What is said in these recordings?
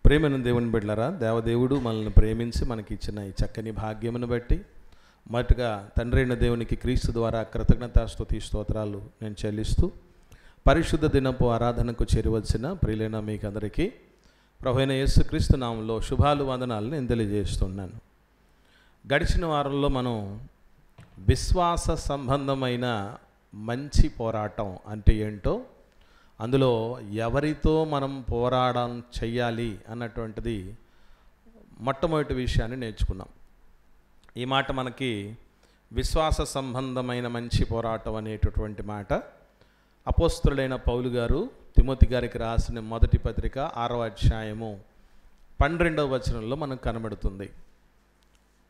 ప్రేమను దేవుని బిడ్డలారా, దేవదేవుడు మనల్ని ప్రేమించి మనకి ఇచ్చిన ఈ చక్కని భాగ్యమును బట్టి మొదటగా తండ్రి అయిన దేవునికి క్రీస్తు ద్వారా కృతజ్ఞతాస్తుతి స్తోత్రాలు నేను చెల్లిస్తూ పరిశుద్ధ దినపు ఆరాధనకు చేరవలసిన ప్రియులైన మీకు అందరికీ ప్రభువైన యేసుక్రీస్తు నామంలో శుభాలు వందనాలు నేను తెలియజేస్తున్నాను. గడిచిన వారంలో మనం విశ్వాస సంబంధమైన మంచి పోరాటం అంటే ఏంటో, అందులో ఎవరితో మనం పోరాటం చెయ్యాలి అన్నటువంటిది మొట్టమొదటి విషయాన్ని నేర్చుకున్నాం. ఈ మాట మనకి విశ్వాస సంబంధమైన మంచి పోరాటం అనేటటువంటి మాట అపోస్తలుడైన పౌలు గారు తిమోతి గారికి రాసిన మొదటి పత్రిక 6వ అధ్యాయము 12వ వచనంలో మనకు కనబడుతుంది.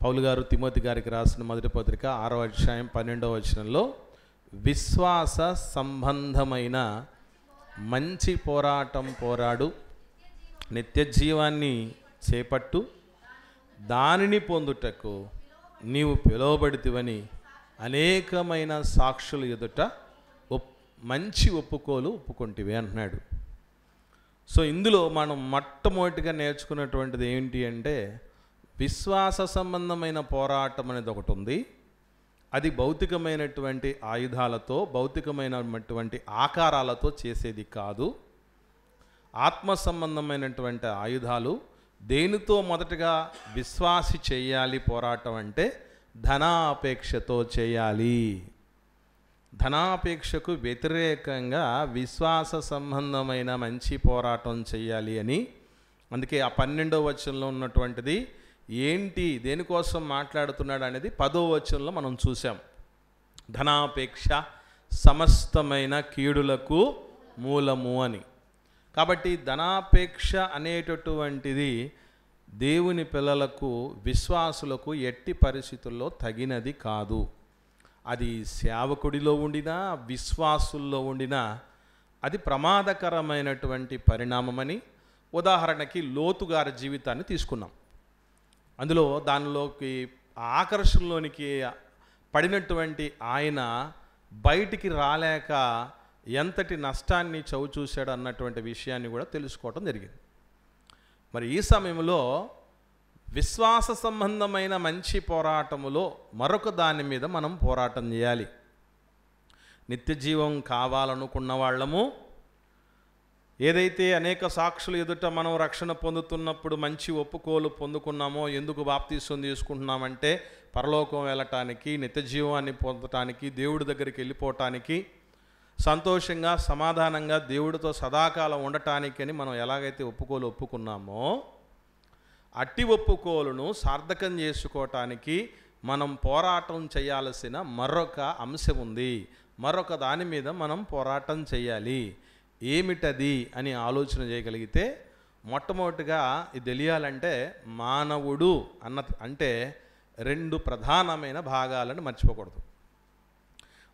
పౌలు గారు తిమోతి గారికి రాసిన మొదటి పత్రిక 6వ అధ్యాయం 12వ వచనంలో విశ్వాస సంబంధమైన మంచి పోరాటం పోరాడు, నిత్య జీవాన్ని చేపట్టు, దానిని పొందుటకు నీవు పిలువబడితివని అనేకమైన సాక్షుల ఎదుట మంచి ఒప్పుకుంటివి అంటున్నాడు. సో ఇందులో మనం మొట్టమొదటిగా నేర్చుకున్నటువంటిది ఏంటి అంటే, విశ్వాస సంబంధమైన పోరాటం అనేది ఒకటి ఉంది. అది భౌతికమైనటువంటి ఆయుధాలతో, భౌతికమైనటువంటి ఆకారాలతో చేసేది కాదు. ఆత్మ సంబంధమైనటువంటి ఆయుధాలు దేనితో మొదటగా విశ్వాసి చేయాలి పోరాటం అంటే ధనాపేక్షతో చేయాలి. ధనాపేక్షకు వ్యతిరేకంగా విశ్వాస సంబంధమైన మంచి పోరాటం చేయాలి అని, అందుకే ఆ 12వ వచనంలో ఉన్నటువంటిది ఏంటి, దేనికోసం మాట్లాడుతున్నాడు అనేది 10వ వచనంలో మనం చూసాం. ధనాపేక్ష సమస్తమైన కీడులకు మూలము అని. కాబట్టి ధనాపేక్ష అనేటటువంటిది దేవుని పిల్లలకు, విశ్వాసులకు ఎట్టి పరిస్థితుల్లో తగినది కాదు. అది సేవకుడిలో ఉండినా, విశ్వాసుల్లో ఉండినా అది ప్రమాదకరమైనటువంటి పరిణామమని. ఉదాహరణకి లోతు గారి జీవితాన్ని తీసుకున్నాం. అందులో దానిలోకి ఆకర్షణలోనికి పడినటువంటి ఆయన బయటికి రాలేక ఎంతటి నష్టాన్ని చవిచూశాడు అన్నటువంటి విషయాన్ని కూడా తెలుసుకోవటం జరిగింది. మరి ఈ సమయంలో విశ్వాస సంబంధమైన మంచి పోరాటములో మరొక దాని మీద మనం పోరాటం చేయాలి. నిత్య జీవం కావాలనుకున్న వాళ్ళము, ఏదైతే అనేక సాక్షులు ఎదుట మనం రక్షణ పొందుతున్నప్పుడు మంచి ఒప్పుకోలు పొందుకున్నామో, ఎందుకు బాప్తీసం తీసుకుంటున్నామంటే పరలోకం వెళ్ళటానికి, నిత్య జీవాన్ని పొందటానికి, దేవుడి దగ్గరికి వెళ్ళిపోవటానికి, సంతోషంగా సమాధానంగా దేవుడితో సదాకాలం ఉండటానికి అని మనం ఎలాగైతే ఒప్పుకోలు ఒప్పుకున్నామో, అట్టి ఒప్పుకోలును సార్థకం చేసుకోవటానికి మనం పోరాటం చేయాల్సిన మరొక అంశం ఉంది. మరొక దాని మీద మనం పోరాటం చేయాలి. ఏమిటది అని ఆలోచన చేయగలిగితే, మొట్టమొదటిగా ఇది తెలియాలంటే మానవుడు అంటే 2 ప్రధానమైన భాగాలను మర్చిపోకూడదు.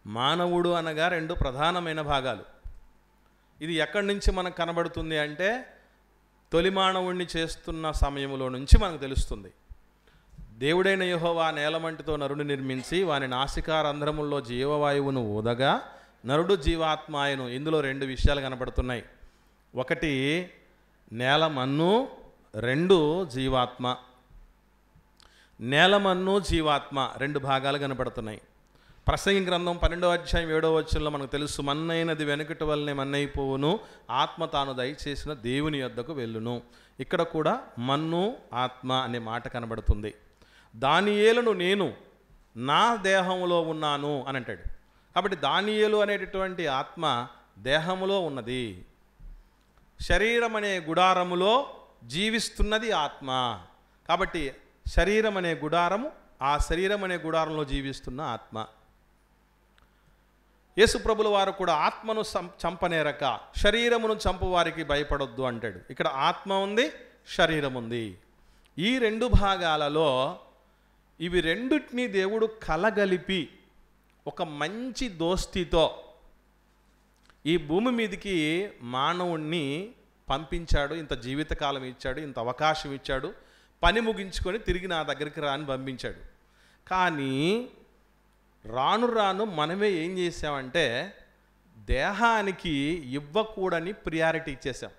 మానవుడు అనగా 2 ప్రధానమైన భాగాలు. ఇది ఎక్కడి నుంచి మనకు కనబడుతుంది అంటే, తొలి మానవుడిని చేస్తున్న సమయంలో నుంచి మనకు తెలుస్తుంది. దేవుడైన యెహోవా నేలమంటితో నరుని నిర్మించి వాని నాసికారంధ్రముల్లో జీవవాయువును ఊదగా నరుడు జీవాత్మాయను. ఇందులో 2 విషయాలు కనబడుతున్నాయి. ఒకటి నేలమన్ను, 2 జీవాత్మ. నేలమన్ను, జీవాత్మ 2 భాగాలు కనబడుతున్నాయి. ప్రసంగి గ్రంథం 12వ అధ్యాయం 7వ వచనంలో మనకు తెలుసు, మన్నైనది వెనుకటి వల్లనే మన్నైపోవును, ఆత్మ తాను దయచేసిన దేవుని యొద్దకు వెళ్ళును. ఇక్కడ కూడా మన్ను, ఆత్మ అనే మాట కనబడుతుంది. దానియేలును నేను నా దేహంలో ఉన్నాను అని అంటాడు. కాబట్టి దానియేలు అనేటటువంటి ఆత్మ దేహములో ఉన్నది. శరీరం అనే గుడారములో జీవిస్తున్నది ఆత్మ. కాబట్టి శరీరం అనే గుడారము, ఆ శరీరం అనే గుడారంలో జీవిస్తున్న ఆత్మ. యేసు ప్రభుల వారు కూడా ఆత్మను చంపనేరక శరీరమును చంపువారికి భయపడొద్దు అంటాడు. ఇక్కడ ఆత్మ ఉంది, శరీరం ఉంది. ఈ 2 భాగాలలో ఇవి రెండిటిని దేవుడు కలగలిపి ఒక మంచి దోస్తితో ఈ భూమి మీదకి మానవుణ్ణి పంపించాడు. ఇంత జీవితకాలం ఇచ్చాడు, ఇంత అవకాశం ఇచ్చాడు, పని ముగించుకొని తిరిగి నా దగ్గరికి రాని పంపించాడు. కానీ రాను రాను మనమే ఏం చేసామంటే, దేహానికి ఇవ్వకూడని ప్రియారిటీ ఇచ్చేసాం.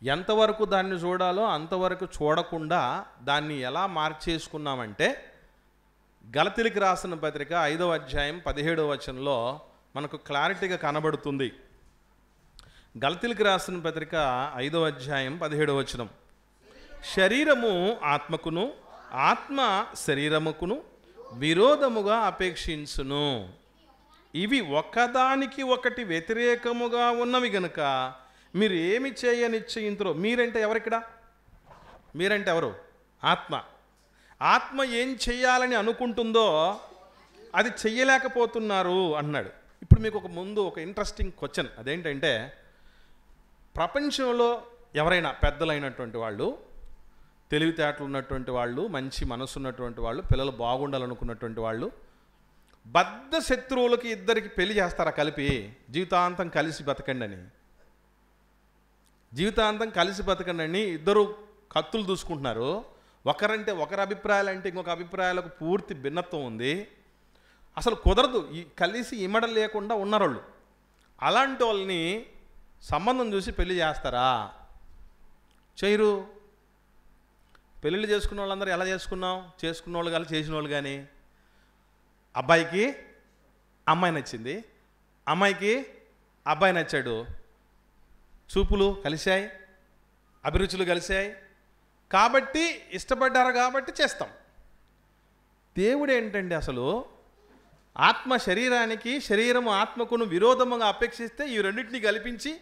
ఎంతవరకు దాన్ని చూడాలో అంతవరకు చూడకుండా దాన్ని ఎలా మార్చేసుకున్నామంటే, గలతీయులకు రాసిన పత్రిక 5వ అధ్యాయం 17వ వచనంలో మనకు క్లారిటీగా కనబడుతుంది. గలతీయులకు రాసిన పత్రిక 5వ అధ్యాయం 17వ వచనం, శరీరము ఆత్మకును ఆత్మ శరీరముకును విరోధముగా అపేక్షించును, ఇవి ఒకదానికి ఒకటి వ్యతిరేకముగా ఉన్నవి గనుక మీరు ఏమి చేయ నిశ్చయింతురో. మీరంటే ఎవరిక్కడ? మీరంటే ఎవరు? ఆత్మ. ఆత్మ ఏం చెయ్యాలని అనుకుంటుందో అది చెయ్యలేకపోతున్నారు అన్నాడు. ఇప్పుడు మీకు ముందు ఒక ఇంట్రెస్టింగ్ క్వశ్చన్. అదేంటంటే, ప్రపంచంలో ఎవరైనా పెద్దలైనటువంటి వాళ్ళు, తెలివితేటలు ఉన్నటువంటి వాళ్ళు, మంచి మనసు ఉన్నటువంటి వాళ్ళు, పిల్లలు బాగుండాలనుకున్నటువంటి వాళ్ళు, బద్ధ శత్రువులకి ఇద్దరికి పెళ్లి చేస్తారా కలిపి? జీవితాంతం కలిసి బతకండి అని. జీవితాంతం కలిసి బతకండి అని ఇద్దరు కత్తులు దూసుకుంటున్నారు. ఒకరంటే ఒకరి అభిప్రాయాలు అంటే ఇంకొక అభిప్రాయాలకు పూర్తి భిన్నత్వం ఉంది. అసలు కుదరదు, ఈ కలిసి ఇమడ లేకుండా ఉన్నరోళ్ళు. అలాంటి వాళ్ళని సంబంధం చూసి పెళ్లి చేస్తారా? చేయరు. పెళ్ళిళ్ళు చేసుకున్న వాళ్ళందరూ ఎలా చేసుకున్నాం? చేసుకున్న వాళ్ళు కానీ చేసిన వాళ్ళు కానీ, అబ్బాయికి అమ్మాయి నచ్చింది, అమ్మాయికి అబ్బాయి నచ్చాడు, చూపులు కలిశాయి, అభిరుచులు కలిశాయి, కాబట్టి ఇష్టపడ్డారు కాబట్టి చేస్తాం. దేవుడు ఏంటండి, అసలు ఆత్మ శరీరానికి, శరీరము ఆత్మకును విరోధముగా అపేక్షిస్తే ఈ రెండింటిని కల్పించి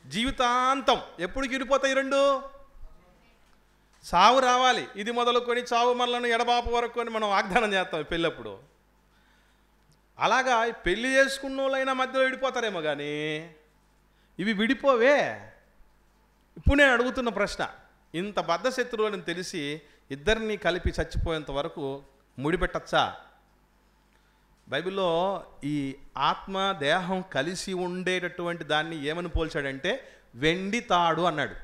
జీవితాంతం ఎప్పుడు గిరిపోతాయి? రెండు సావు రావాలి, ఇది మొదలుకొని చావు మళ్ళను ఎడబాపు వరకు అని మనం వాగ్దానం చేస్తాం పెళ్ళప్పుడు. అలాగా పెళ్లి చేసుకున్న వాళ్ళైనా మధ్యలో విడిపోతారేమో కానీ ఇవి విడిపోవే. ఇప్పుడు నేను అడుగుతున్న ప్రశ్న, ఇంత బద్ధ శత్రువులని తెలిసి ఇద్దరిని కలిపి చచ్చిపోయేంత వరకు ముడిపెట్టచ్చా? బైబిల్లో ఈ ఆత్మ దేహం కలిసి ఉండేటటువంటి దాన్ని ఏమని పోల్చాడంటే వెండి తాడు అన్నాడు.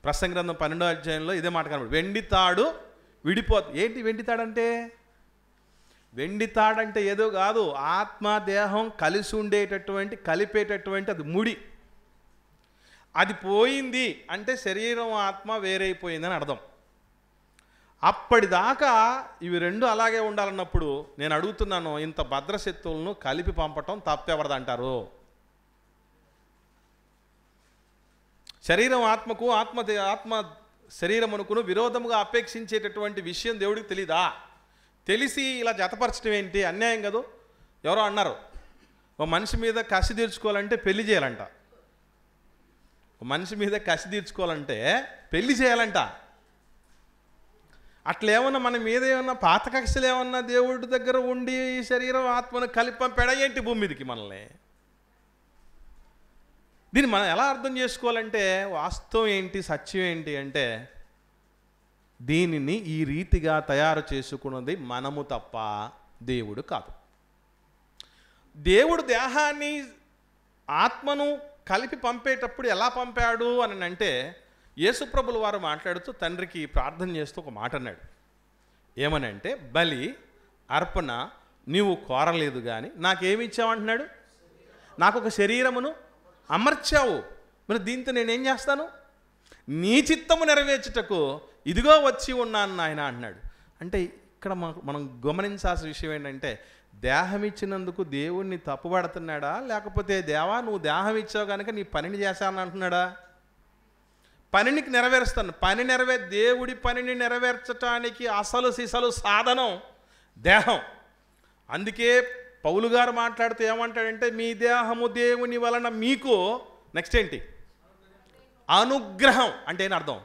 ప్రసంగి గ్రంథం 12వ అధ్యాయంలో ఇదే మాట కనబడు. వెండి తాడు విడిపోతుంది. ఏంటి వెండి తాడు అంటే? వెండి తాడంటే ఏదో కాదు, ఆత్మ దేహం కలిసి ఉండేటటువంటి, కలిపేటటువంటి అది ముడి. అది పోయింది అంటే శరీరం ఆత్మ వేరైపోయిందని అర్థం. అప్పటిదాకా ఇవి రెండు అలాగే ఉండాలన్నప్పుడు నేను అడుగుతున్నాను, ఇంత భద్రశత్రువులను కలిపి పంపటం తప్పెవరదంటారు? శరీరం ఆత్మకు, ఆత్మ శరీరమునకును విరోధముగా అపేక్షించేటటువంటి విషయం దేవుడికి తెలీదా? తెలిసి ఇలా జతపరచడం ఏంటి? అన్యాయం కదా. ఎవరో అన్నారు, ఓ మనిషి మీద కసి తీర్చుకోవాలంటే పెళ్లి చేయాలంట. ఓ మనిషి మీద కసి తీర్చుకోవాలంటే పెళ్లి చేయాలంట. అట్లేమన్నా మన మీద ఏమన్నా పాత కక్షలు ఏమన్నా దేవుడి దగ్గర ఉండి శరీరం ఆత్మను కలిపి పెడయేంటి భూమి మీదకి మనల్ని? దీన్ని మనం ఎలా అర్థం చేసుకోవాలంటే, వాస్తవం ఏంటి, సత్యం ఏంటి అంటే, దీనిని ఈ రీతిగా తయారు చేసుకున్నది మనము తప్ప దేవుడు కాదు. దేవుడు దేహాన్ని ఆత్మను కలిపి పంపేటప్పుడు ఎలా పంపాడు అని అంటే, యేసుప్రభుల వారు మాట్లాడుతూ తండ్రికి ప్రార్థన చేస్తూ ఒక మాట అన్నాడు. ఏమని అంటే, బలి అర్పణ నీవు కోరలేదు కానీ నాకేమి ఇచ్చావంటున్నాడు? నాకు ఒక శరీరమును అమర్చావు, మరి దీంతో నేనేం చేస్తాను? నీ చిత్తము నెరవేర్చుటకు ఇదిగో వచ్చి ఉన్నాను నాయన అంటున్నాడు. అంటే ఇక్కడ మనం గమనించాల్సిన విషయం ఏంటంటే, దేహం ఇచ్చినందుకు దేవుణ్ణి తప్పుపడుతున్నాడా, లేకపోతే దేవా నువ్వు దేహం ఇచ్చావు కనుక నీ పనిని చేశాను అంటున్నాడా? పనిని నెరవేరుస్తాను. దేవుడి పనిని నెరవేర్చడానికి అసలు సిసలు సాధనం దేహం. అందుకే పౌలు గారు మాట్లాడుతూ ఏమంటాడంటే, మీ దేహము దేవుని వలన మీకు, నెక్స్ట్ ఏంటి? అనుగ్రహం. అంటే ఏం అర్థం?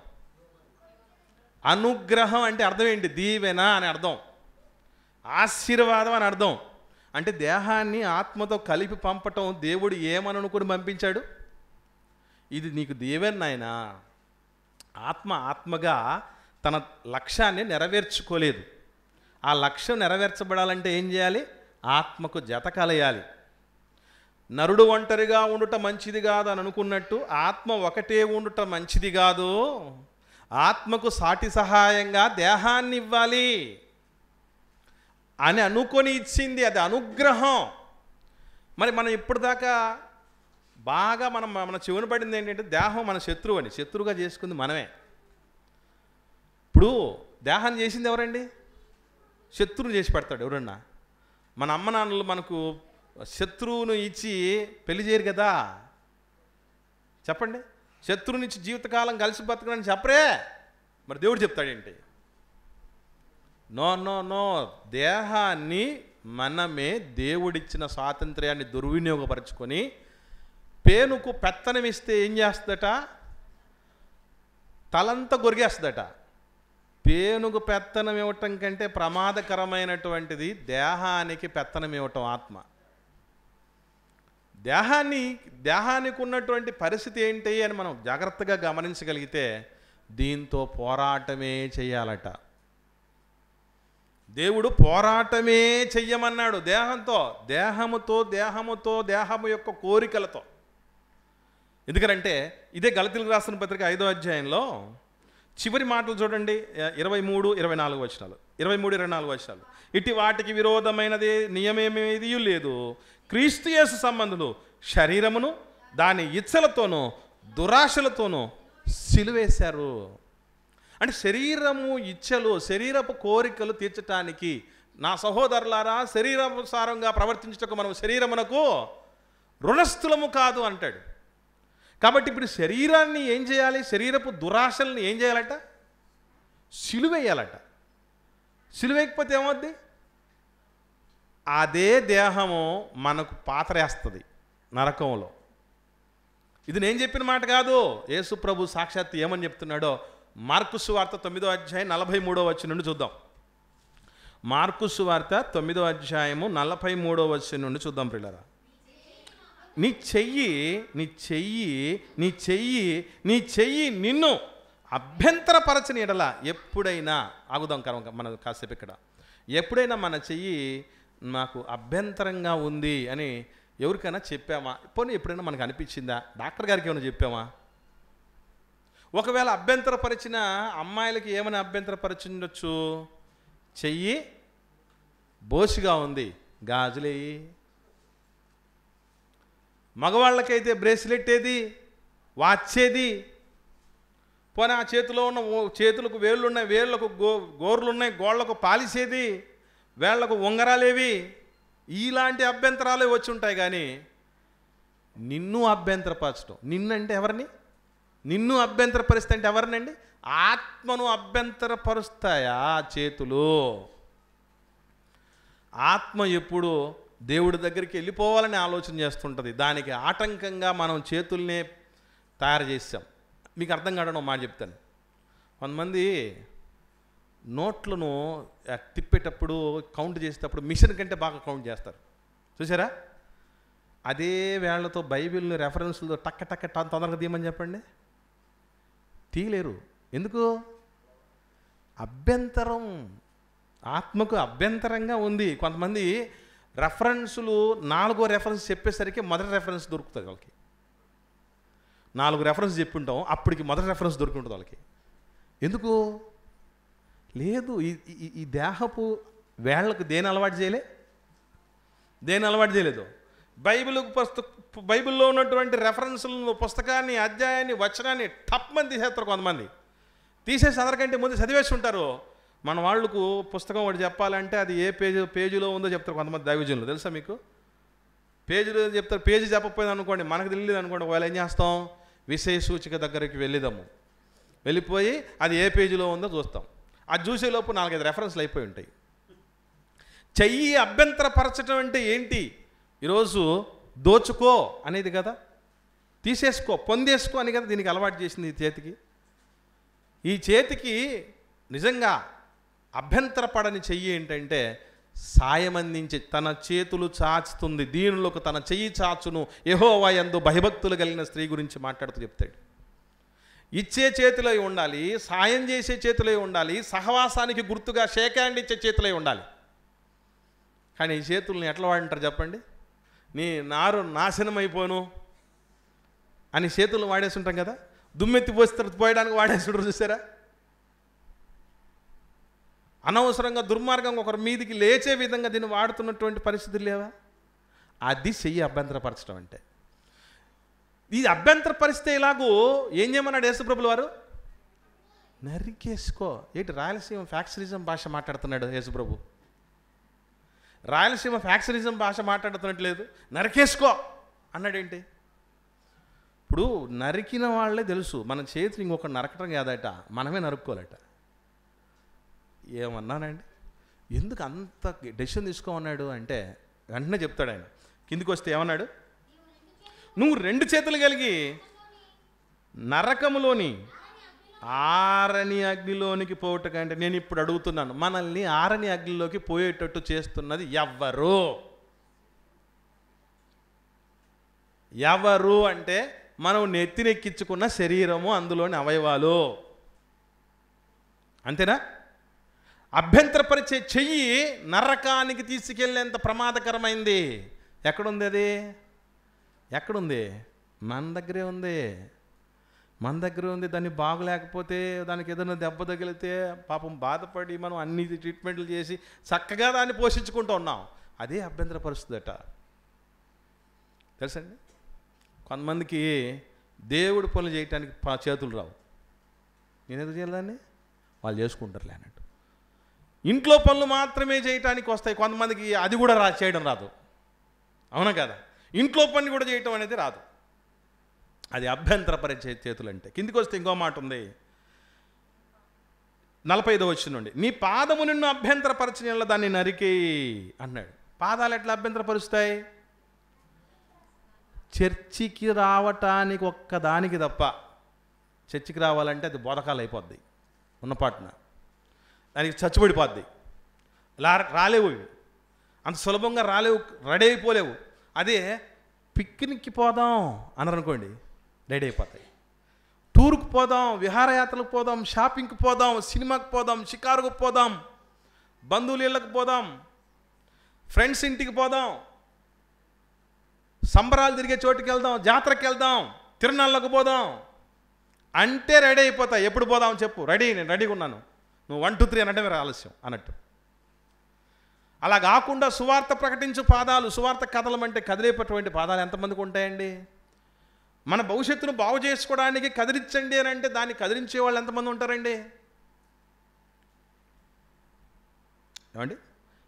అనుగ్రహం అంటే అర్థం ఏంటి? దీవెన అని అర్థం, ఆశీర్వాదం అని అర్థం. అంటే దేహాన్ని ఆత్మతో కలిపి పంపటం దేవుడు ఏమనుకుని పంపించాడు? ఇది నీకు దీవెన నాయనా. ఆత్మగా తన లక్ష్యాన్ని నెరవేర్చుకోలేదు. ఆ లక్ష్యం నెరవేర్చబడాలంటే ఏం చేయాలి? ఆత్మకు జత కలయాలి. నరుడు ఒంటరిగా ఉండుట మంచిది కాదు అని అనుకున్నట్టు ఆత్మ ఒకటే ఉండుట మంచిది కాదు. ఆత్మకు సాటి సహాయంగా దేహాన్ని ఇవ్వాలి అని అనుకొని ఇచ్చింది, అది అనుగ్రహం. మరి మనం ఇప్పటిదాకా బాగా మన చెవున పడింది ఏంటంటే దేహం మన శత్రువు అని, శత్రువుగా చేసుకుంది మనమే. ఇప్పుడు దేహాన్ని చేసింది ఎవరండి? శత్రువుని చేసి పెడతాడు ఎవరన్నా. మన అమ్మ నాన్నలు మనకు శత్రువును ఇచ్చి పెళ్లి చేయరు కదా, చెప్పండి. శత్రువునిచ్చి జీవితకాలం కలిసి బతకనని చెప్పరే, మరి దేవుడు చెప్తాడేంటి? నో నో నో, దేహాన్ని మనమే దేవుడిచ్చిన స్వాతంత్ర్యాన్ని దుర్వినియోగపరచుకొని పేనుకు పెత్తనం ఇస్తే ఏం చేస్తుందట? తలంతా గొరిగేస్తుందట. పేనుకు పెత్తనం ఇవ్వటం కంటే ప్రమాదకరమైనటువంటిది దేహానికి పెత్తనం ఇవ్వటం. ఆత్మ దేహానికి ఉన్నటువంటి పరిస్థితి ఏంటి అని మనం జాగ్రత్తగా గమనించగలిగితే దీంతో పోరాటమే చెయ్యాలట. దేవుడు పోరాటమే చెయ్యమన్నాడు దేహముతో దేహము యొక్క కోరికలతో. ఎందుకంటే ఇదే గలతీయులకు రాసిన పత్రిక 5వ అధ్యాయంలో చివరి మాటలు చూడండి, 23-24 వచనాలు. 23-24 వచనాలు. ఇటు వాటికి విరోధమైనది నియమేమేది లేదు. క్రీస్తు యేసు సంబంధులు శరీరమును దాని ఇచ్చలతోనూ దురాశలతోనూ సిలువేశారు. అంటే శరీరము ఇచ్చలు, శరీరపు కోరికలు తీర్చటానికి, నా సహోదరులారా, శరీరానుసారంగా ప్రవర్తించటకు మనం శరీరమునకు రుణస్థులము కాదు అంటాడు. కాబట్టి ఇప్పుడు శరీరాన్ని ఏం చేయాలి? శరీరపు దురాశల్ని ఏం చేయాలట? సిలువేయాలట. సిలువేయకపోతే ఏమవుద్ది? అదే దేహము మనకు పాతరేస్తుంది నరకంలో. ఇది నేను చెప్పిన మాట కాదు, యేసు ప్రభు సాక్షాత్తు ఏమని చెప్తున్నాడో మార్కు సువార్త 9వ అధ్యాయం 43వ వచనం నుండి చూద్దాం. మార్కు సువార్త 9వ అధ్యాయము 43వ వచనం నుండి చూద్దాం ప్రియులారా. నీ చెయ్యి నిన్ను అభ్యంతరపరచని ఎడల ఎప్పుడైనా, ఆగుదాం మనం కాసేపు ఇక్కడ, ఎప్పుడైనా మన చెయ్యి నాకు అభ్యంతరంగా ఉంది అని ఎవరికైనా చెప్పామా? పోనీ ఎప్పుడైనా మనకు అనిపించిందా? డాక్టర్ గారికి ఏమైనా చెప్పామా? ఒకవేళ అభ్యంతరపరిచిన అమ్మాయిలకి ఏమైనా అభ్యంతరపరిచిండొచ్చు? చెయ్యి బోసిగా ఉంది, గాజులేయి. మగవాళ్ళకైతే బ్రేస్లెట్ ఏది, వాచ్ ఏది, పోనీ ఆ చేతిలో ఉన్న చేతులకు వేళ్ళు ఉన్నాయి, వేళ్ళకు గోర్లు ఉన్నాయి, గోళ్లకు పాలిసేది, వేళ్లకు ఉంగరాలేవి, ఇలాంటి అభ్యంతరాలే వచ్చి ఉంటాయి. కానీ నిన్ను అభ్యంతరపరచడం, నిన్నంటే ఎవరిని? నిన్ను అభ్యంతరపరిస్తే అంటే ఎవరినండి? ఆత్మను అభ్యంతరపరుస్తాయా చేతులు? ఆత్మ ఎప్పుడు దేవుడి దగ్గరికి వెళ్ళిపోవాలని ఆలోచన చేస్తుంటుంది. దానికి ఆటంకంగా మనం చేతుల్నే తయారు చేసాం. మీకు అర్థం కావడం మాట చెప్తాను. కొంతమంది నోట్లను తిప్పేటప్పుడు, కౌంట్ చేసేటప్పుడు మిషన్ కంటే బాగా కౌంట్ చేస్తారు, చూసారా? అదే వేళ్లతో బైబిల్ని రెఫరెన్స్లతో టక్క తొందరగా తీయమని చెప్పండి, తీయలేరు. ఎందుకు? అభ్యంతరం, ఆత్మకు అభ్యంతరంగా ఉంది. కొంతమంది రెఫరెన్సులు 4వ రెఫరెన్స్ చెప్పేసరికి మొదటి రెఫరెన్స్ దొరుకుతుంది వాళ్ళకి. 4 రెఫరెన్స్ చెప్పుంటాం, అప్పటికి మొదటి రెఫరెన్స్ దొరుకుంటుంది వాళ్ళకి. ఎందుకు? లేదు, ఈ దేహపు వేళ్లకు దేని అలవాటు చేయలేదు. బైబిల్లో ఉన్నటువంటి రెఫరెన్సులను, పుస్తకాన్ని, అధ్యాయాన్ని, వచనాన్ని టప్మని తీసేస్తారు. కొంతమంది తీసేసి అందరికంటే ముందు చదివేసి ఉంటారు. మన వాళ్ళకు పుస్తకం ఒకటి చెప్పాలంటే అది ఏ పేజీలో ఉందో చెప్తారు కొంతమంది దైవజనులు. తెలుసా మీకు? పేజీలో చెప్తారు. పేజీ చెప్పకపోయింది అనుకోండి, మనకు తెలియదు అనుకోండి, ఒకవేళ ఏం చేస్తాం? విషయ సూచిక దగ్గరికి వెళ్ళిపోయి అది ఏ పేజీలో ఉందో చూస్తాం. అది చూసేలోపు 4-5 రెఫరెన్స్లు అయిపోయి ఉంటాయి. చెయ్యి అభ్యంతరపరచడం అంటే ఏంటి? ఈరోజు దోచుకో అనేది కదా, తీసేసుకో, పొందేసుకో అని కదా దీనికి అలవాటు చేసింది. ఈ చేతికి నిజంగా అభ్యంతరపడని చెయ్యి ఏంటంటే సాయం అందించి తన చేతులు చాచుతుంది, దీనులకు తన చెయ్యి చాచును, యెహోవా యందు భయభక్తులు కలిగిన స్త్రీ గురించి మాట్లాడుతూ చెప్తాడు. ఇచ్చే చేతిలో ఉండాలి, సాయం చేసే చేతిలో ఉండాలి, సహవాసానికి గుర్తుగా షేక్ హ్యాండ్ ఇచ్చే చేతిలో ఉండాలి. కానీ ఈ చేతుల్ని ఎట్లా వాడింటారు చెప్పండి? నీ నారు నాశనం అయిపోను అని చేతులు వాడేసి ఉంటాం కదా, దుమ్మెత్తి పోయడానికి వాడేసుంటారు, చూసారా? అనవసరంగా దుర్మార్గంగా ఒకరి మీదికి లేచే విధంగా దీన్ని వాడుతున్నటువంటి పరిస్థితులు లేవా? అది చెయ్యి అభ్యంతరపరచడం అంటే. ఈ అభ్యంతర పరిస్థితి ఇలాగూ ఏం చేయమన్నాడు యేసుప్రభుల వారు? నరికేసుకో. ఏంటి రాయలసీమ ఫ్యాక్చరిజం భాష మాట్లాడుతున్నాడు యేసుప్రభు? రాయలసీమ ఫ్యాక్చరిజం భాష మాట్లాడుతున్నట్లేదు, నరికేసుకో అన్నాడేంటి? ఇప్పుడు నరికిన వాళ్ళే తెలుసు మన చేతులు ఇంకొక నరకటం కాదట, మనమే నరుక్కోవాలట. ఏమన్నానండి, ఎందుకు అంత డెసిషన్ తీసుకోమన్నాడు అంటే వెంటనే చెప్తాడు ఆయన. కిందికి వస్తే ఏమన్నాడు? నువ్వు 2 చేతులు కలిగి నరకములోని ఆరని అగ్నిలోనికి పోవట కంటే, నేను ఇప్పుడు అడుగుతున్నాను, మనల్ని ఆరని అగ్నిలోకి పోయేటట్టు చేస్తున్నది ఎవరు? ఎవరు అంటే మనం నెత్తినెక్కించుకున్న శరీరము, అందులోని అవయవాలు. అంతేనా? అభ్యంతరపరిచే చెయ్యి నరకానికి తీసుకెళ్ళేంత ప్రమాదకరమైంది. ఎక్కడుంది అది? ఎక్కడుంది? మన దగ్గరే ఉంది. మన దగ్గరే ఉంది. దాన్ని బాగలేకపోతే, దానికి ఏదైనా దెబ్బ తగిలితే పాపం బాధపడి మనం అన్ని ట్రీట్మెంట్లు చేసి చక్కగా దాన్ని పోషించుకుంటూ ఉన్నాం. అదే అభ్యంతరపరుస్తుందట. తెలుసండి, కొంతమందికి దేవుడి పనులు చేయటానికి చేతులు రావు. నేను ఎందుకు చేయాలని? వాళ్ళు చేసుకుంటారులే అన్నట్టు. ఇంట్లో పనులు మాత్రమే చేయటానికి వస్తాయి కొంతమందికి, అది కూడా చేయడం రాదు. అవునా కదా? ఇంట్లో పని కూడా చేయటం అనేది రాదు. అది అభ్యంతరపరిచే చేతులు అంటే. కిందికి వస్తే ఇంకో మాట ఉంది, 45వ వచనం నుండి, నీ పాదము నిన్ను అభ్యంతరపరచిన దాన్ని నరికేయి అన్నాడు. పాదాలు ఎట్లా అభ్యంతరపరుస్తాయి? చర్చికి రావటానికి ఒక్కదానికి తప్ప, చర్చికి రావాలంటే అది బోధకాలు అయిపోద్ది ఉన్నపాటున, దానికి చచ్చిపడిపోద్ది. రాలేవు, అంత సులభంగా రాలేవు, రెడీ అయిపోలేవు. అదే పిక్నిక్కి పోదాం అన్నారనుకోండి, రెడీ అయిపోతాయి. టూర్కి పోదాం, విహారయాత్రలకు పోదాం, షాపింగ్కి పోదాం, సినిమాకి పోదాం, షికారుకు పోదాం, బంధువుల ఇళ్ళకి పోదాం, ఫ్రెండ్స్ ఇంటికి పోదాం, సంబరాలు తిరిగే చోటుకి వెళ్దాం, జాతరకి వెళ్దాం, తిరునాళ్ళకు పోదాం అంటే రెడీ అయిపోతాయి. ఎప్పుడు పోదాం చెప్పు? రెడీ, నేను రెడీగా ఉన్నాను, నువ్వు 1 2 3 అనటమే ఆలస్యం అన్నట్టు. అలా కాకుండా సువార్త ప్రకటించు పాదాలు, సువార్త కదలమంటే కదిలేపటువంటి పాదాలు ఎంతమందికి ఉంటాయండి? మన భవిష్యత్తును బాగు చేసుకోవడానికి కదిలించండి అని అంటే దాన్ని కదిలించే వాళ్ళు ఎంతమంది ఉంటారండి? ఏమండి,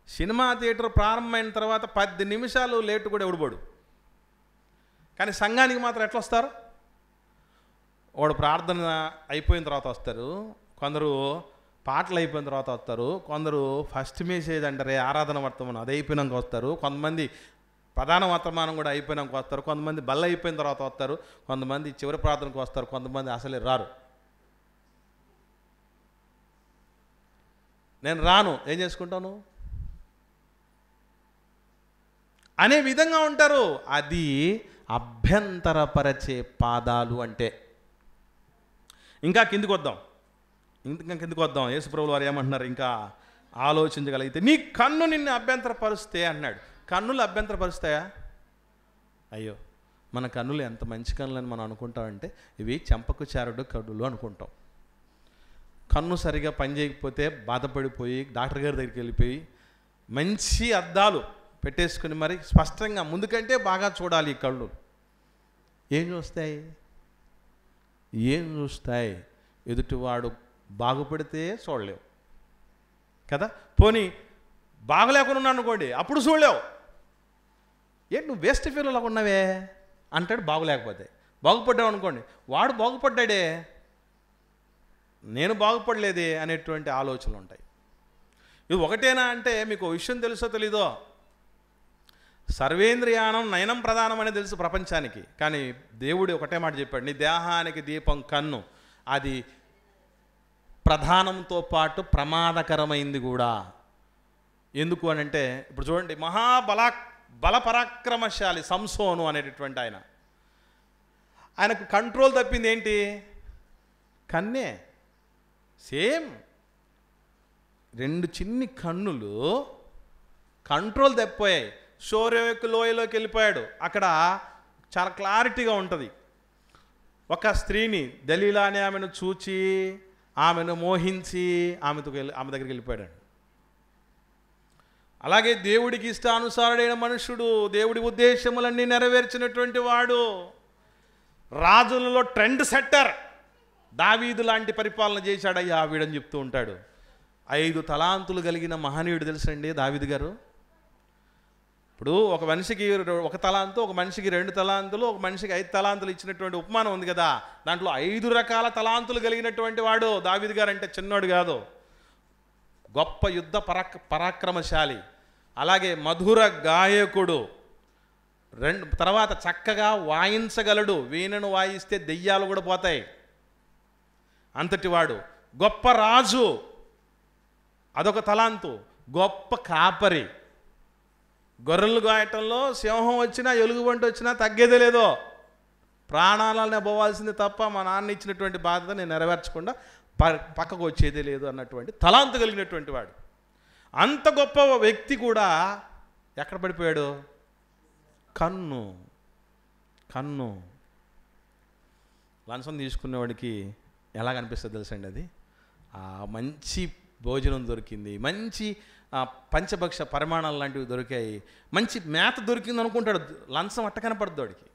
సినిమా థియేటర్ ప్రారంభమైన తర్వాత 10 నిమిషాలు లేటు కూడా ఎవడుబడు. కానీ సంఘానికి మాత్రం ఎట్లా వస్తారు? వాడు ప్రార్థన అయిపోయిన తర్వాత వస్తారు, కొందరు పాటలు అయిపోయిన తర్వాత వస్తారు, కొందరు ఫస్ట్ మెసేజ్ అంటారే ఆరాధన వర్తమానం అది అయిపోయినాక వస్తారు, కొంతమంది ప్రధాన వర్తమానం కూడా అయిపోయినాక వస్తారు, కొంతమంది బల్ల అయిపోయిన తర్వాత వస్తారు, కొంతమంది చివరి ప్రార్థనకు వస్తారు, కొంతమంది అసలే రారు. నేను రాను, ఏం చేసుకుంటాను అనే విధంగా ఉంటారు. అది అభ్యంతరపరచే పాదాలు అంటే. ఇంకా కిందికి వద్దాం, యేసుప్రభుల వారు ఏమంటున్నారు? ఇంకా ఆలోచించగలిగితే, నీ కన్ను నిన్ను అభ్యంతరపరుస్తే అన్నాడు. కన్నులు అభ్యంతరపరుస్తాయా? అయ్యో, మన కన్నులు ఎంత మంచి కన్నులని మనం అనుకుంటామంటే ఇవి చెంపకు చారుడు కన్నులు అనుకుంటాం. కన్ను సరిగా పని చేయకపోతే బాధపడిపోయి డాక్టర్ గారి దగ్గరికి వెళ్ళిపోయి మంచి అద్దాలు పెట్టేసుకుని మరి స్పష్టంగా ముందుకంటే బాగా చూడాలి. ఈ కళ్ళు ఏం చూస్తాయి? ఎదుటివాడు బాగుపడితే చూడలేవు కదా. పోనీ బాగలేకుండా ఉన్నాను అనుకోండి, అప్పుడు చూడలేవు. ఏంటి నువ్వు వేస్ట్ ఫీల్డ్లో ఉన్నావే అంటాడు. బాగులేకపోతే బాగుపడ్డావు అనుకోండి, వాడు బాగుపడ్డాడే, నేను బాగుపడలేదే అనేటువంటి ఆలోచనలు ఉంటాయి. ఇది ఒకటేనా అంటే మీకు విషయం తెలుసో తెలీదో, సర్వేంద్రియానం నయనం ప్రధానం అనేది తెలుసు ప్రపంచానికి. కానీ దేవుడు ఒకటే మాట చెప్పాడు, నీ దేహానికి దీపం కన్ను, అది ప్రధానంతో పాటు ప్రమాదకరమైంది కూడా. ఎందుకు అని అంటే, ఇప్పుడు చూడండి, బలపరాక్రమశాలి సంసోను అనేటటువంటి ఆయనకు కంట్రోల్ తప్పింది ఏంటి? కన్నే. సేమ్ 2 చిన్ని కన్నులు కంట్రోల్ తప్పిపోయాయి. షోరేకు లోయలోకి వెళ్ళిపోయాడు. అక్కడ చాలా క్లారిటీగా ఉంటుంది. ఒక స్త్రీని, దలీలా అనే ఆమెను చూచి ఆమెను మోహించి ఆమె దగ్గరికి వెళ్ళిపోయాడు. అలాగే దేవుడికి ఇష్టానుసారుడైన మనుషుడు, దేవుడి ఉద్దేశములన్నీ నెరవేర్చినటువంటి వాడు, రాజులలో ట్రెండ్ సెట్టర్, దావీదు లాంటి పరిపాలన చేశాడయ్యా వీడని చెప్తూ ఉంటాడు. 5 తలాంతులు కలిగిన మహనీయుడు తెలుసండి దావీదు గారు. ఇప్పుడు ఒక మనిషికి 1 తలాంతు, ఒక మనిషికి 2 తలాంతులు, ఒక మనిషికి 5 తలాంతులు ఇచ్చినటువంటి ఉపమానం ఉంది కదా, దాంట్లో 5 రకాల తలాంతులు కలిగినటువంటి వాడు దావీదు గారు. అంటే చిన్నోడు కాదు, గొప్ప యుద్ధ పరాక్రమశాలి, అలాగే మధుర గాయకుడు, తర్వాత చక్కగా వాయించగలడు, వీణను వాయిస్తే దెయ్యాలు కూడా పోతాయి అంతటివాడు, గొప్ప రాజు అదొక తలాంతు, గొప్ప కాపరి, గొర్రెలు గాయటంలో సింహం వచ్చినా ఎలుగుబంటి వచ్చినా తగ్గేదే లేదో, ప్రాణాలనే పోవాల్సింది తప్ప మా నాన్న ఇచ్చినటువంటి బాధ్యత నేను నెరవేర్చకుండా పక్కకు వచ్చేదే లేదు అన్నటువంటి తలాంతు కలిగినటువంటి వాడు. అంత గొప్ప వ్యక్తి కూడా ఎక్కడ పడిపోయాడు? కన్ను. లంచం తీసుకునేవాడికి ఎలా కనిపిస్తుంది తెలుసండి? అది మంచి భోజనం దొరికింది, మంచి పంచభక్ష పరిమాణాలు లాంటివి దొరికాయి, మంచి మేత దొరికింది అనుకుంటాడు. లంచం అట్ట కనపడుతుంది వాడికి.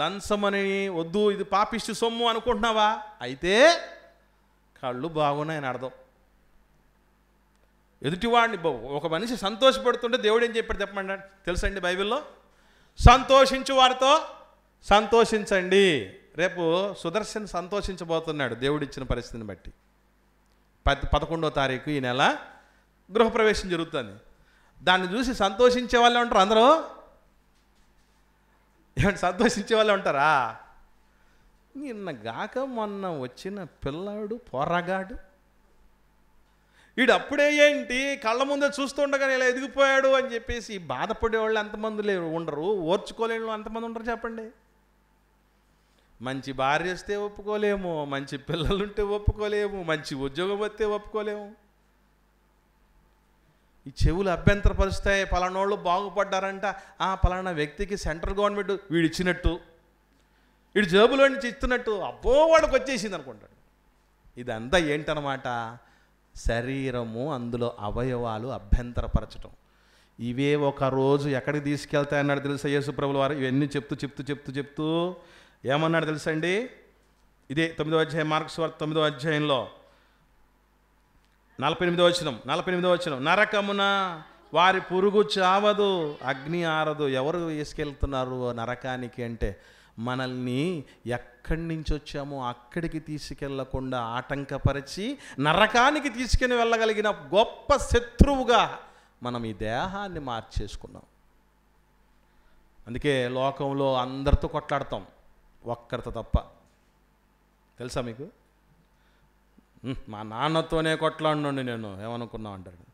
లంచమని వద్దు, ఇది పాపిష్టి సొమ్ము అనుకుంటున్నావా? అయితే కళ్ళు బాగున్నాయని అర్థం. ఎదుటివాడిని ఒక మనిషి సంతోషపడుతుంటే దేవుడు ఏం చెప్పాడు చెప్పమండి తెలుసండి బైబిల్లో? సంతోషించు వారితో సంతోషించండి. రేపు సుదర్శన్ సంతోషించబోతున్నాడు దేవుడిచ్చిన పరిస్థితిని బట్టి. 11వ తారీఖు ఈ నెల గృహప్రవేశం జరుగుతుంది. దాన్ని చూసి సంతోషించే వాళ్ళే ఉంటారు అందరూ. ఏమంటే సంతోషించే వాళ్ళే ఉంటారా? నిన్నగాక మొన్న వచ్చిన పిల్లాడు పోరగాడు, వీడు అప్పుడే ఏంటి కళ్ళ ముందే చూస్తుండగానే ఇలా ఎదిగిపోయాడు అని చెప్పేసి బాధపడేవాళ్ళు ఎంతమంది లేరు ఉండరు, ఓర్చుకోలేని వాళ్ళు ఎంతమంది ఉంటారు చెప్పండి. మంచి భార్య వస్తే ఒప్పుకోలేము, మంచి పిల్లలుంటే ఒప్పుకోలేము, మంచి ఉద్యోగం వస్తే ఒప్పుకోలేము. ఈ చెవులు అభ్యంతరపరుస్తాయి. పలానోళ్ళు బాగుపడ్డారంట, పలానా వ్యక్తికి సెంట్రల్ గవర్నమెంట్ వీడు ఇచ్చినట్టు, వీడు జేబులో నుంచి ఇస్తున్నట్టు, అబ్బో వాడికి వచ్చేసింది అనుకుంటాడు. ఇదంతా ఏంటన్నమాట? శరీరము, అందులో అవయవాలు అభ్యంతరపరచటం. ఇవే ఒక రోజు ఎక్కడికి తీసుకెళ్తాయన్నాడు తెలుసా యేసుప్రభుల వారు? ఇవన్నీ చెప్తూ ఏమన్నాడు తెలుసండి? ఇదే 9వ అధ్యాయం, మార్క్స్ వార్త 9వ అధ్యాయంలో 48వ వచనం, నరకమున వారి పురుగు చావదు, అగ్ని ఆరదు. ఎవరు తీసుకెళ్తున్నారు నరకానికి అంటే మనల్ని ఎక్కడి నుంచి వచ్చామో అక్కడికి తీసుకెళ్లకుండా ఆటంకపరిచి నరకానికి తీసుకుని వెళ్ళగలిగిన గొప్ప శత్రువుగా మనం ఈ దేహాన్ని మార్చేసుకున్నాం. అందుకే లోకంలో అందరితో కొట్లాడతాం, ఒక్కరితో తప్ప. తెలుసా మీకు? మా నాన్నతోనే కొట్లాడినండి నేను, ఏమనుకున్నావు అంటాడు.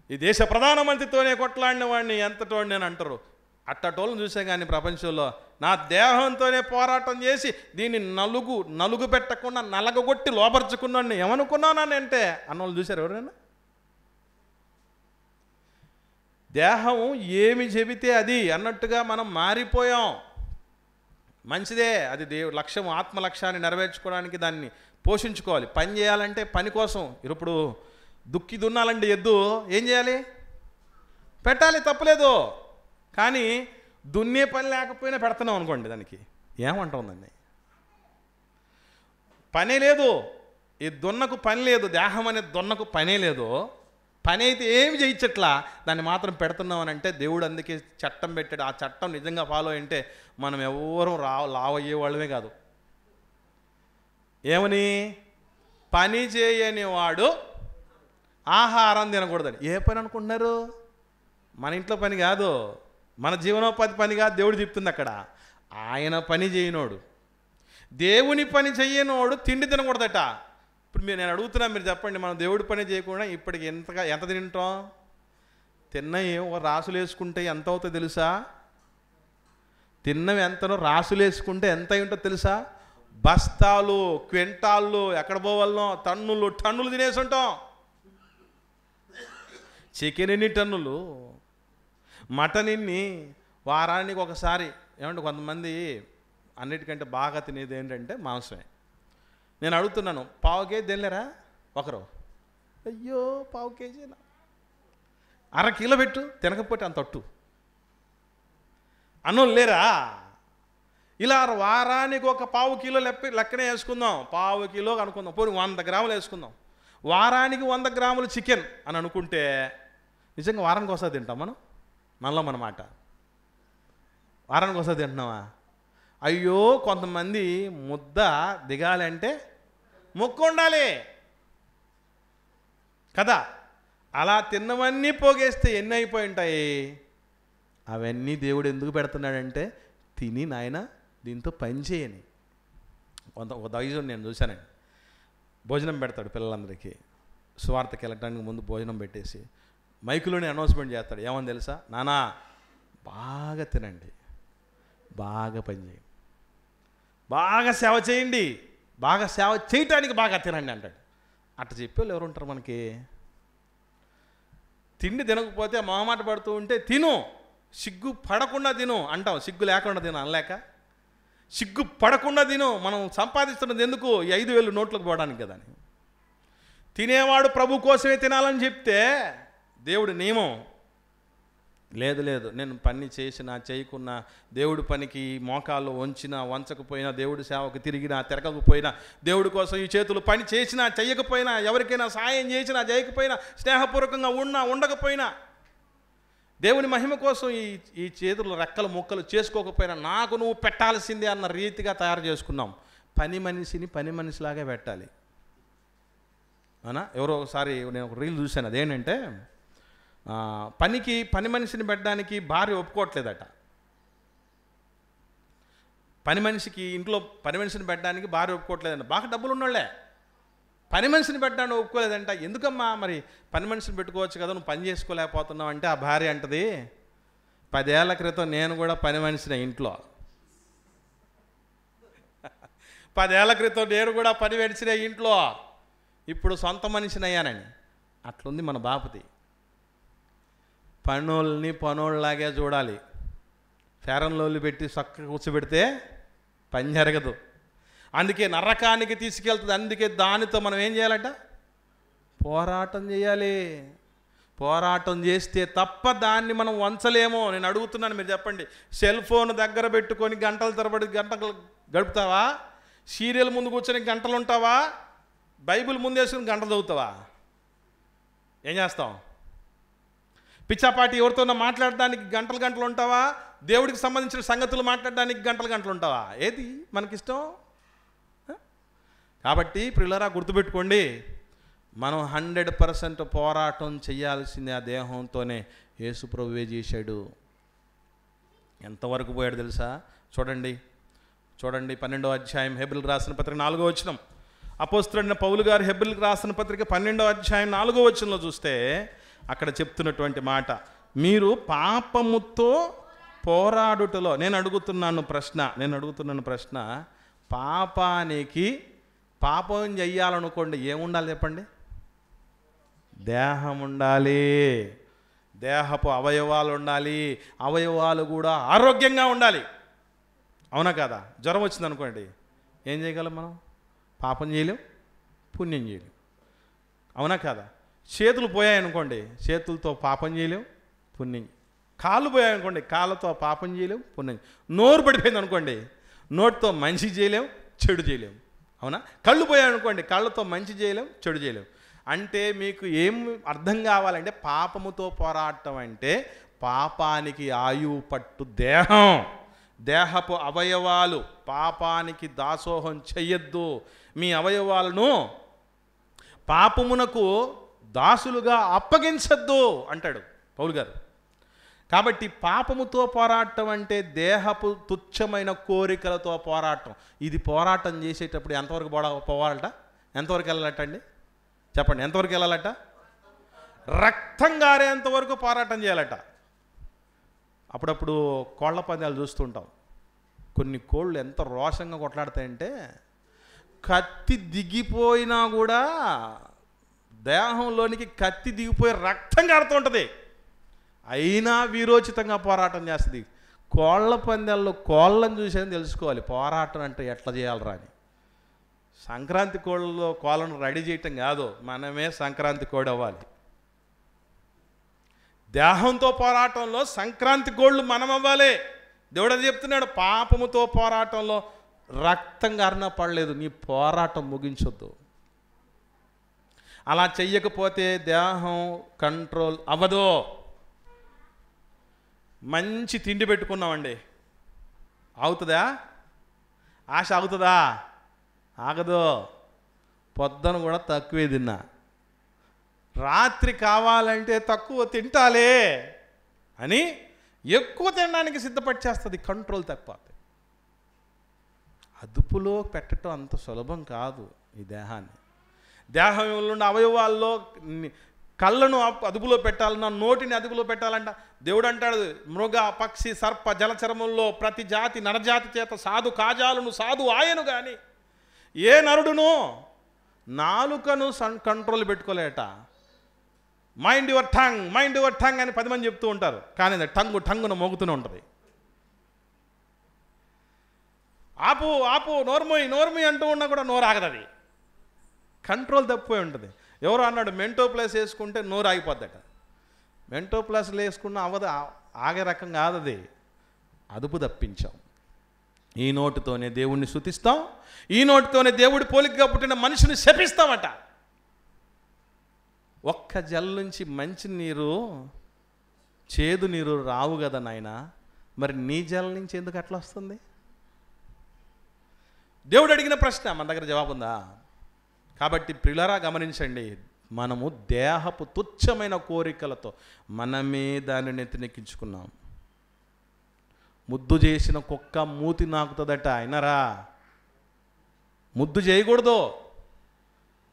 ఈ దేశ ప్రధానమంత్రితోనే కొట్లాడిన వాడిని ఎంతటోడు నేను అంటారు. అట్టటోళ్ళని చూసే కానీ ప్రపంచంలో నా దేహంతోనే పోరాటం చేసి దీన్ని నలుగు పెట్టకుండా నలగొట్టి లోపరుచుకున్నాను ఏమనుకున్నాను అంటే అన్నోళ్ళు చూశారు ఎవరైనా? దేహం ఏమి చెబితే అది అన్నట్టుగా మనం మారిపోయాం. మంచిదే, అది దేవుడి లక్ష్యం, ఆత్మ లక్ష్యాన్ని నెరవేర్చుకోవడానికి దాన్ని పోషించుకోవాలి. పని చేయాలంటే పని కోసం. ఇప్పుడు దుక్కి దున్నాలండి, ఎద్దు ఏం చేయాలి? పెట్టాలి, తప్పులేదు. కానీ దున్నే పని లేకపోయినా పెడుతున్నాం అనుకోండి, దానికి ఏమంటాం? దాన్ని పనే లేదు, ఈ దున్నకు పని లేదు, దేహం అనే దున్నకు పనే లేదు. పని అయితే ఏమి చేయించట్లా, దాన్ని మాత్రం పెడుతున్నాం అని అంటే దేవుడు అందుకే చట్టం పెట్టాడు. ఆ చట్టం నిజంగా ఫాలో అయింటే మనం ఎవరూ లావు అయ్యే వాళ్ళమే కాదు. ఏమని? పని చేయని వాడు ఆహారం తినకూడదని. ఏ పని అనుకుంటున్నారు? మన ఇంట్లో పని కాదు, మన జీవనోపాధి పని కాదు దేవుడు చెప్తుంది అక్కడ. ఆయన పని చేయనోడు, దేవుని పని చెయ్యనోడు తిండి తినకూడదట. ఇప్పుడు నేను అడుగుతున్నా, మీరు చెప్పండి, మనం దేవుడి పని చేయకుండా ఇప్పటికి ఎంత తింటాం? తిన్నవి రాసులు వేసుకుంటే ఎంత అవుతుందో తెలుసా? తిన్నవి ఎంతనో రాసులు వేసుకుంటే ఎంత అయింటో తెలుసా? బస్తాలు, క్వింటాళ్ళు, ఎక్కడ పోవాలనో టన్నులు తినేసి ఉంటాం. చికెన్ ఎన్ని టన్నులు, మటన్ ఎన్ని, వారానికి ఒకసారి. ఏమంటే కొంతమంది అన్నిటికంటే బాగా తినేది ఏంటంటే మాంసమే. నేను అడుగుతున్నాను, పావు కేజీ తినలేరా ఒకరు? అయ్యో పావు కేజీనా? 1/2 కిలో పెట్టు, తినకపోతే అంత అట్టు. అన్నోళ్ళు లేరా? ఇలా వారానికి ఒక పావు కిలో లెక్కనే వేసుకుందాం, పావు కిలో అనుకుందాం, పోనీ 100 గ్రాములు వేసుకుందాం. వారానికి 100 గ్రాములు చికెన్ అని అనుకుంటే నిజంగా వారానికి ఒకసారి తింటాం మనం? మనలో మన మాట, వారానికి ఒకసారి తింటున్నావా? అయ్యో, కొంతమంది ముద్ద దిగాలంటే ముక్కు ఉండాలి కదా. అలా తిన్నవన్నీ పోగేస్తే ఎన్ని అయిపోయి ఉంటాయి? అవన్నీ దేవుడు ఎందుకు పెడుతున్నాడంటే, తిని నాయన దీంతో పని చేయని. ఒక దైవం నేను చూశానండి, భోజనం పెడతాడు పిల్లలందరికీ. సువార్తకి వెళ్ళటానికి ముందు భోజనం పెట్టేసి మైకులోనే అనౌన్స్మెంట్ చేస్తాడు. ఏమని తెలుసా? నానా బాగా తినండి, బాగా పని చేయండి, బాగా సేవ చేయండి, బాగా సేవ చేయటానికి బాగా తినండి అంటాడు. అట్లా చెప్పేవాళ్ళు ఎవరు ఉంటారు మనకి? తిండి తినకపోతే మొహమాట పడుతూ ఉంటే తిను, సిగ్గు పడకుండా తిను అంటాం. సిగ్గు లేకుండా తిను అనలేక సిగ్గు పడకుండా తిను. మనం సంపాదిస్తున్నది ఎందుకు? ఈ 5,000 నోట్లకు పోవడానికి కదా అని. తినేవాడు ప్రభు కోసమే తినాలని చెప్తే దేవుడి నియమం లేదు. నేను పని చేసినా చేయకున్నా, దేవుడి పనికి మోకాళ్ళు వంచినా వంచకపోయినా, దేవుడి సేవకు తిరిగినా తిరగకపోయినా, దేవుడి కోసం ఈ చేతులు పని చేసినా చెయ్యకపోయినా, ఎవరికైనా సాయం చేసినా చేయకపోయినా, స్నేహపూర్వకంగా ఉండకపోయినా, దేవుని మహిమ కోసం ఈ చేతులు రెక్కలు ముక్కలు చేసుకోకపోయినా నాకు నువ్వు పెట్టాల్సిందే అన్న రీతిగా తయారు చేసుకున్నాం. పని మనిషిని పని మనిషిలాగే పెట్టాలి. అవునా? ఎవరో ఒకసారి నేను ఒక రీల్ చూశాను. అదేంటంటే, పని మనిషిని పెట్టడానికి భార్య ఒప్పుకోవట్లేదట. ఇంట్లో పని మనిషిని పెట్టడానికి భార్య ఒప్పుకోవట్లేదంట. బాగా డబ్బులు ఉన్నోళ్లే పని మనిషిని పెట్టడానికి ఒప్పుకోలేదంట. ఎందుకమ్మా మరి పని మనిషిని పెట్టుకోవచ్చు కదా, నువ్వు పని చేసుకోలేకపోతున్నావు అంటే ఆ భార్య అంటది, 10 ఏళ్ల క్రితం నేను కూడా పని మనిషిని ఇంట్లో, 10 ఏళ్ల క్రితం నేను కూడా పని మనిషినే ఇంట్లో, ఇప్పుడు సొంత మనిషిని అయ్యానని. అట్లుంది మన బాపతి. పనోళ్ళని పనోళ్ళలాగే చూడాలి. ఫేరన్ లవ్లీ పెట్టి చక్కగా కూర్చోబెడితే పని జరగదు. అందుకే నరకానికి తీసుకెళ్తుంది. అందుకే దానితో మనం ఏం చేయాలంట? పోరాటం చేయాలి. పోరాటం చేస్తే తప్ప దాన్ని మనం వంచలేమో. నేను అడుగుతున్నాను, మీరు చెప్పండి. సెల్ ఫోన్ దగ్గర పెట్టుకొని గంటల తరబడి గంటలు గడుపుతావా? సీరియల్ ముందు కూర్చొని గంటలు ఉంటావా? బైబిల్ ముందేసుకుని గంటలు చదువుతావా? ఏం చేస్తాం? పిచ్చాపాటి ఎవరితోనో మాట్లాడడానికి గంటలు ఉంటావా? దేవుడికి సంబంధించిన సంగతులు మాట్లాడడానికి గంటలు ఉంటావా? ఏది మనకిష్టం? కాబట్టి ప్రియులారా, గుర్తుపెట్టుకోండి, మనం 100% పోరాటం చేయాల్సింది ఆ దేహంతోనే. యేసు ప్రభువే చేశాడు. ఎంతవరకు పోయాడు తెలుసా? చూడండి 12వ అధ్యాయం హెబ్రీయులకు రాసిన పత్రిక 4వ వచనం. అపోస్తలుడైన పౌలు గారు హెబ్రీయులకు రాసిన పత్రిక 12వ అధ్యాయం 4వ వచనంలో చూస్తే అక్కడ చెప్తున్నటువంటి మాట, మీరు పాపముతో పోరాడుటలో. నేను అడుగుతున్నాను ప్రశ్న, పాపానికి, పాపం చెయ్యాలనుకోండి ఏముండాలి చెప్పండి? దేహం ఉండాలి, దేహపు అవయవాలు ఉండాలి, అవయవాలు కూడా ఆరోగ్యంగా ఉండాలి. అవునా కదా? జ్వరం వచ్చింది అనుకోండి, ఏం చేయగలం మనం? పాపం చేయలేం, పుణ్యం చేయలేం. అవునా కదా? చేతులు పోయాయనుకోండి, చేతులతో పాపం చేయలేం, పుణ్యం. కాళ్ళు పోయాయనుకోండి, కాళ్ళతో పాపం చేయలేం, పుణ్యం. నోరు పడిపోయింది అనుకోండి, నోటితో మంచి చేయలేం, చెడు చేయలేం. అవునా? కళ్ళు పోయాయనుకోండి, కళ్ళతో మంచి చేయలేం, చెడు చేయలేం. అంటే మీకు ఏం అర్థం కావాలంటే, పాపముతో పోరాటం అంటే పాపానికి ఆయువు పట్టు దేహం, దేహపు అవయవాలు. పాపానికి దాసోహం చెయ్యొద్దు. మీ అవయవాలను పాపమునకు దాసులుగా అప్పగించద్దు అంటాడు పౌలు గారు. కాబట్టి పాపముతో పోరాటం అంటే దేహపు తుచ్చమైన కోరికలతో పోరాటం. ఇది పోరాటం చేసేటప్పుడు ఎంతవరకు పోవాలట? ఎంతవరకు వెళ్ళాలట అండి? చెప్పండి, ఎంతవరకు వెళ్ళాలట? రక్తం గారేంతవరకు పోరాటం చేయాలట. అప్పుడప్పుడు కోళ్ల పందాలు చూస్తుంటాం. కొన్ని కోళ్ళు ఎంత రోషంగా కొట్లాడతాయంటే, కత్తి దిగిపోయినా కూడా దేహంలోనికి కత్తి దిగిపోయి రక్తం కారుతూ ఉంటుంది, అయినా వీరోచితంగా పోరాటం చేస్తుంది. కోళ్ల పందాల్లో కోళ్ళని చూసేది తెలుసుకోవాలి పోరాటం అంటే ఎట్లా చేయాలరా అని. సంక్రాంతి కోళ్ళలో కోళ్ళను రెడీ చేయటం కాదు, మనమే సంక్రాంతి కోడి అవ్వాలి. దేహంతో పోరాటంలో సంక్రాంతి కోళ్ళు మనం అవ్వాలి. దేవుడు అది చెప్తున్నాడు, పాపముతో పోరాటంలో రక్తం గారిన పడలేదు, నీ పోరాటం ముగించొద్దు. అలా చెయ్యకపోతే దేహం కంట్రోల్ అవ్వదు. మంచి తిండి పెట్టుకున్నామండి, ఆగుతుందా? ఆశ ఆగుతుందా? ఆగదు. పొద్దున కూడా తక్కువే తిన్నా, రాత్రి కావాలంటే తక్కువ తింటాలే అని ఎక్కువ తినడానికి సిద్ధపడిచేస్తుంది. కంట్రోల్ తప్పిపోతుంది. అదుపులో పెట్టడం అంత సులభం కాదు ఈ దేహాన్ని. దేహంలో ఉన్న అవయవాల్లో కళ్ళను అదుపులో పెట్టాలన్నా, నోటిని అదుపులో పెట్టాలంట. దేవుడు అంటాడు, మృగ పక్షి సర్ప జలచరముల్లో ప్రతి జాతి నరజాతి చేత సాధు కాజాలను సాధు ఆయను కానీ ఏ నరుడును నాలుకను కంట్రోల్ పెట్టుకోలేట. Mind your tongue, mind your tongue అని 10 మంది చెప్తూ ఉంటారు, కానీ టంగున మోగుతూనే ఉంటుంది. ఆపు ఆపు, నోర్మోయి నోర్మోయి అంటూ ఉన్నా కూడా నోరు ఆగదు. అది కంట్రోల్ తప్పిపోయి ఉంటుంది. ఎవరో అన్నాడు, మెంటో ప్లస్ వేసుకుంటే నోరు ఆగిపోద్దట. మెంటో ప్లస్లు వేసుకున్న అవ్వదు, ఆగే రకం కాదు అది. అదుపు తప్పించాం. ఈ నోటితోనే దేవుణ్ణి స్తుతిస్తాం, ఈ నోటితోనే దేవుడి పోలికగా పుట్టిన మనిషిని శపిస్తామట. ఒక్క జల్ నుంచి మంచి నీరు, చేదు నీరు రావు కదా నాయనా, మరి నీ జల్ నుంచి ఎందుకు అట్లా వస్తుంది? దేవుడు అడిగిన ప్రశ్న, మన దగ్గర జవాబు ఉందా? కాబట్టి ప్రియులారా గమనించండి, మనము దేహపు తుచ్చమైన కోరికలతో మనమే దాన్ని నెత్తినెక్కించుకున్నాం. ముద్దు చేసిన కుక్క మూతి నాకుతుందట, అయినరా? ముద్దు చేయకూడదు.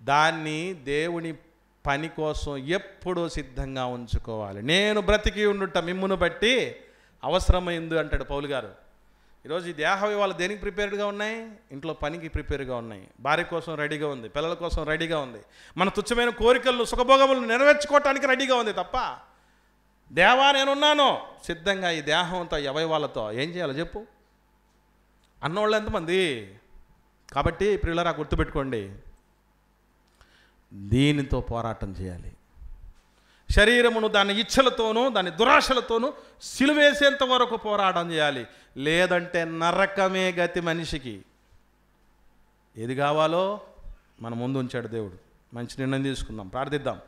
దాన్ని దేవుని పని కోసం ఎప్పుడూ సిద్ధంగా ఉంచుకోవాలి. నేను బ్రతికి ఉండుట మిమ్మును బట్టి అవసరమైంది అంటాడు పౌలు గారు. ఈరోజు ఈ దేహ వాళ్ళు దేనికి ప్రిపేర్డ్గా ఉన్నాయి? ఇంట్లో పనికి ప్రిపేర్గా ఉన్నాయి, భార్య కోసం రెడీగా ఉంది, పిల్లల కోసం రెడీగా ఉంది, మన తుచ్చమైన కోరికలను సుఖభోగములను నెరవేర్చుకోవటానికి రెడీగా ఉంది తప్ప, దేవా నేనున్నాను సిద్ధంగా ఈ దేహంతో అవయవాలతో ఏం చేయాలో చెప్పు అన్నోళ్ళు ఎంతమంది? కాబట్టి ప్రియులారా గుర్తుపెట్టుకోండి, దీనితో పోరాటం చేయాలి. శరీరమును దాని ఇచ్ఛలతోనూ దాని దురాశలతోనూ సిలువేసేంత వరకు పోరాటం చేయాలి. లేదంటే నరకమే గతి మనిషికి. ఏది కావాలో మన ముందు ఉంచాడు దేవుడు. మంచి నిర్ణయం తీసుకుందాం, ప్రార్థిద్దాం.